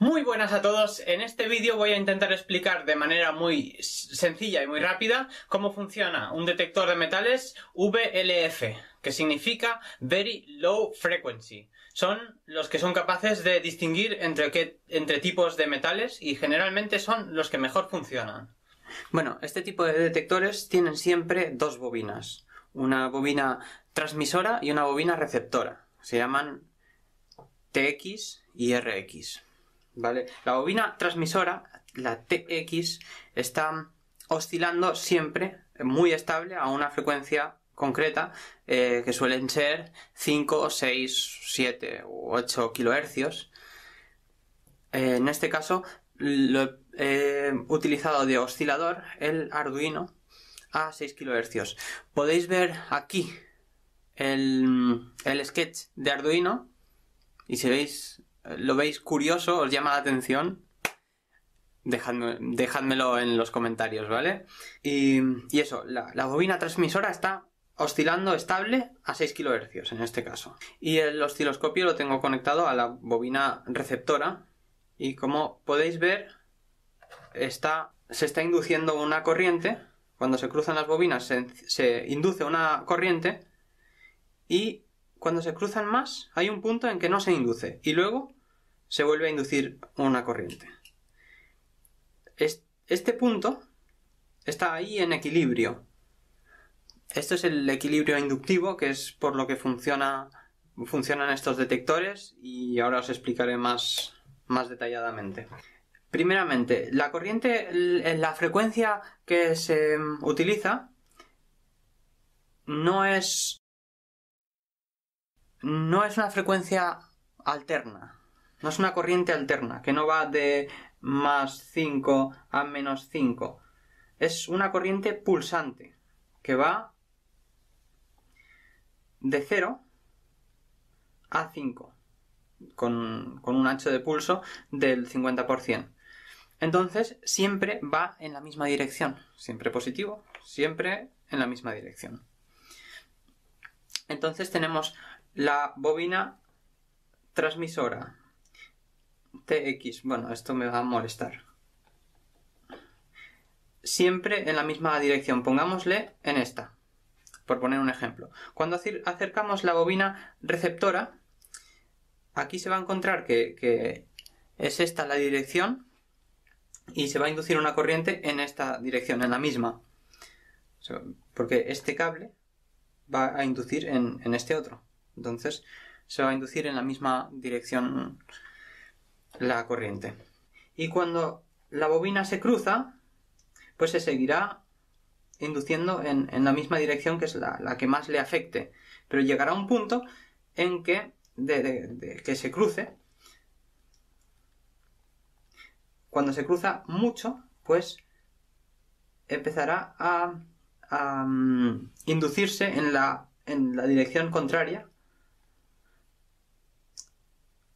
Muy buenas a todos, en este vídeo voy a intentar explicar de manera muy sencilla y muy rápida cómo funciona un detector de metales VLF, que significa Very Low Frequency. Son los que son capaces de distinguir entre tipos de metales y generalmente son los que mejor funcionan. Bueno, este tipo de detectores tienen siempre dos bobinas, una bobina transmisora y una bobina receptora. Se llaman TX y RX. ¿Vale? La bobina transmisora, la TX, está oscilando siempre muy estable a una frecuencia concreta que suelen ser 5, 6, 7 u 8 kHz. En este caso lo he utilizado de oscilador el Arduino a 6 kHz. Podéis ver aquí el sketch de Arduino y si lo veis curioso, os llama la atención, dejádmelo en los comentarios, ¿vale? Y eso, la bobina transmisora está oscilando estable a 6 kHz en este caso. Y el osciloscopio lo tengo conectado a la bobina receptora y como podéis ver, se está induciendo una corriente. Cuando se cruzan las bobinas se induce una corriente y cuando se cruzan más hay un punto en que no se induce y luego se vuelve a inducir una corriente. Este punto está ahí en equilibrio. Esto es el equilibrio inductivo, que es por lo que funcionan estos detectores, y ahora os explicaré más detalladamente. Primeramente, la corriente, la frecuencia que se utiliza no es una frecuencia alterna. No es una corriente alterna, que no va de más 5 a menos 5. Es una corriente pulsante, que va de 0 a 5, con un ancho de pulso del 50%. Entonces, siempre va en la misma dirección. Siempre positivo, siempre en la misma dirección. Entonces tenemos la bobina transmisora TX, bueno, esto me va a molestar. Siempre en la misma dirección, pongámosle en esta, por poner un ejemplo. Cuando acercamos la bobina receptora, aquí se va a encontrar que es esta la dirección y se va a inducir una corriente en esta dirección, en la misma. Porque este cable va a inducir en este otro. Entonces se va a inducir en la misma dirección la corriente. Y cuando la bobina se cruza, pues se seguirá induciendo en la misma dirección, que es la que más le afecte. Pero llegará un punto en que que se cruce. Cuando se cruza mucho, pues empezará a inducirse en la dirección contraria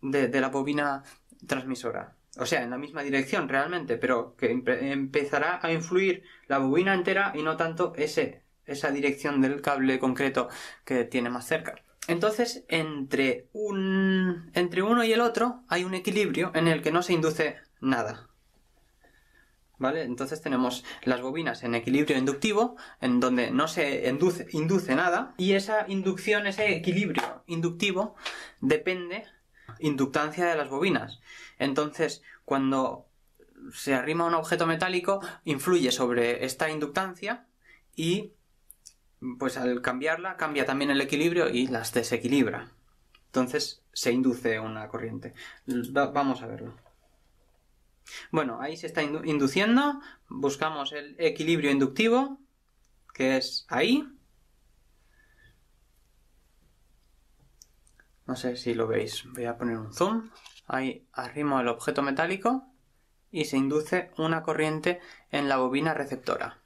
de la bobina transmisora. O sea, en la misma dirección realmente, pero que empezará a influir la bobina entera y no tanto esa dirección del cable concreto que tiene más cerca. Entonces, entre uno y el otro hay un equilibrio en el que no se induce nada. ¿Vale? Entonces tenemos las bobinas en equilibrio inductivo, en donde no se induce nada, y esa inducción, ese equilibrio inductivo, depende inductancia de las bobinas. Entonces, cuando se arrima un objeto metálico, influye sobre esta inductancia y pues al cambiarla, cambia también el equilibrio y las desequilibra. Entonces se induce una corriente. Vamos a verlo. Bueno, ahí se está induciendo. Buscamos el equilibrio inductivo, que es ahí. No sé si lo veis, voy a poner un zoom. Ahí arrimo el objeto metálico y se induce una corriente en la bobina receptora.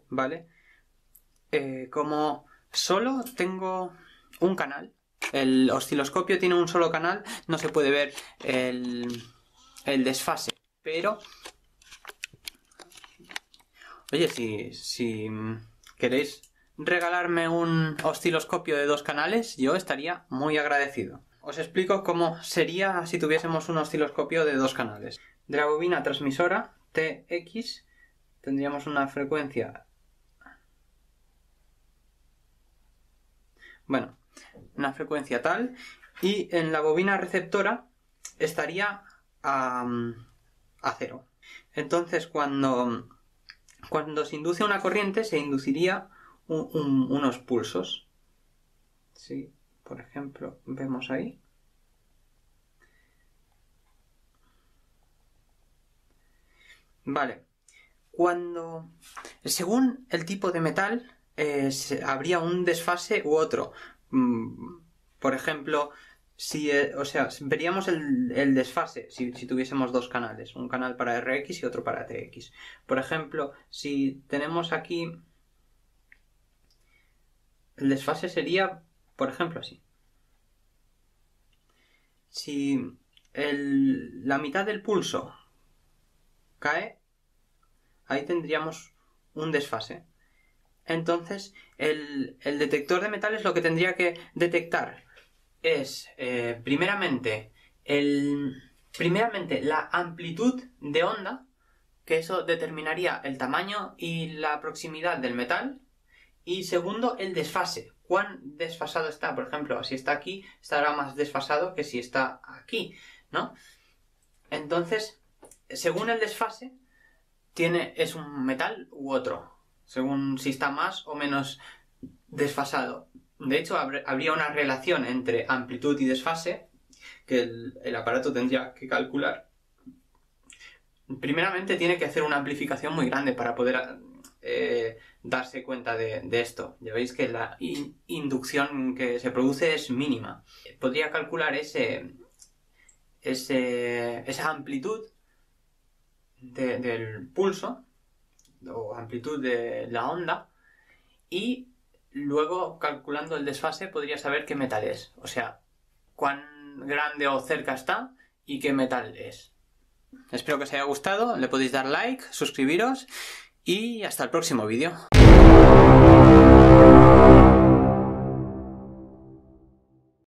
¿Vale? Como solo tengo un canal, el osciloscopio tiene un solo canal, no se puede ver el desfase. Pero, oye, si queréis regalarme un osciloscopio de 2 canales, yo estaría muy agradecido. Os explico cómo sería si tuviésemos un osciloscopio de 2 canales. De la bobina transmisora TX tendríamos una frecuencia... Bueno, una frecuencia tal, y en la bobina receptora estaría a 0. Entonces cuando se induce una corriente se induciría unos pulsos. Sí, por ejemplo, vemos ahí. Vale. Según el tipo de metal, habría un desfase u otro. Por ejemplo, veríamos el desfase si tuviésemos 2 canales, un canal para RX y otro para TX. Por ejemplo, si tenemos aquí, el desfase sería, por ejemplo, así. Si la mitad del pulso cae, ahí tendríamos un desfase. Entonces, el detector de metales lo que tendría que detectar es, primeramente, la amplitud de onda, que eso determinaría el tamaño y la proximidad del metal, y segundo, el desfase. ¿Cuán desfasado está? Por ejemplo, si está aquí, estará más desfasado que si está aquí, ¿no? Entonces, según el desfase, es un metal u otro, según si está más o menos desfasado. De hecho, habría una relación entre amplitud y desfase que el aparato tendría que calcular. Primeramente tiene que hacer una amplificación muy grande para poder darse cuenta de esto. Ya veis que la inducción que se produce es mínima. Podría calcular esa amplitud del pulso o amplitud de la onda, y luego calculando el desfase podría saber qué metal es, o sea, cuán grande o cerca está y qué metal es. Espero que os haya gustado, le podéis dar like, suscribiros y hasta el próximo vídeo.